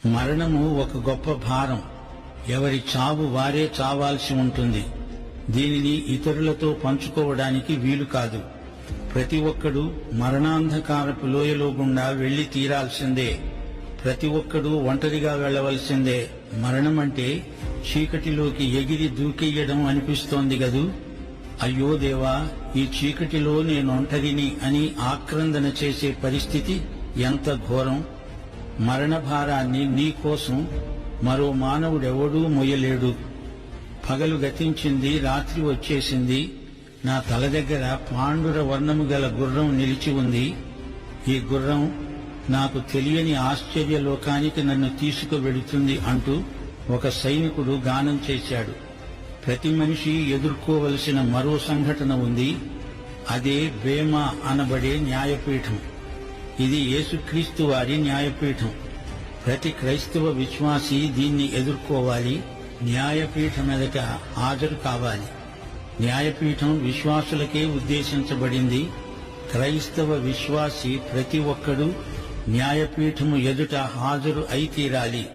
మరణము ఒక గొప్ప భారం. ఎవరి చావు వారే చావాల్సి ఉంటుంది. దీనిని ఇతరులతో పంచుకోవడానికి వీలు కాదు. ప్రతి ఒక్కడూ మరణాంధకారపు లోయలో గుండా వెళ్లి తీరాల్సిందే. ప్రతి ఒక్కడూ ఒంటరిగా వెళ్లవలసిందే. మరణమంటే చీకటిలోకి ఎగిరి దూకెయ్యడం అనిపిస్తోంది గదూ. అయ్యో దేవా, ఈ చీకటిలో నేనొంటరిని అని ఆక్రందన చేసే పరిస్థితి ఎంత ఘోరం. మరణ భారాన్ని నీకోసం మరో మానవుడెవడూ మొయ్యలేడు. పగలు గతించింది, రాత్రి వచ్చేసింది. నా తల దగ్గర పాండుర వర్ణము గల గుర్రం నిలిచి ఉంది. ఈ గుర్రం నాకు తెలియని ఆశ్చర్యలోకానికి నన్ను తీసుకువెడుతుంది అంటూ ఒక సైనికుడు గానం చేశాడు. ప్రతి మనిషి ఎదుర్కోవలసిన మరో సంఘటన ఉంది. అదే బేమా అనబడే న్యాయపీఠం. ఇది యేసుక్రీస్తు వారి న్యాయపీఠం. ప్రతి క్రైస్తవ విశ్వాసి దీన్ని ఎదుర్కోవాలి. న్యాయపీఠం ఎదుట హాజరు కావాలి. న్యాయపీఠం విశ్వాసులకే ఉద్దేశించబడింది. క్రైస్తవ విశ్వాసి ప్రతి ఒక్కడూ న్యాయపీఠము ఎదుట హాజరు అయి తీరాలి.